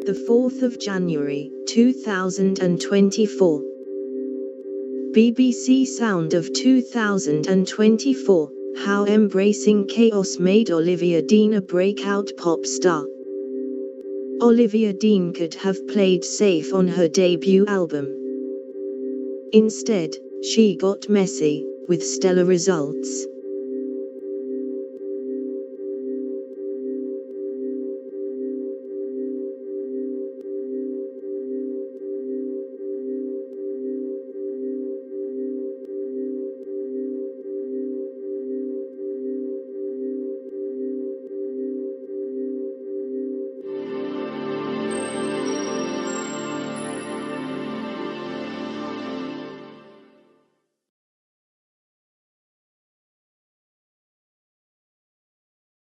the 4th of January, 2024. BBC Sound of 2024, how embracing chaos made Olivia Dean a breakout pop star. Olivia Dean could have played safe on her debut album. Instead, she got messy, with stellar results.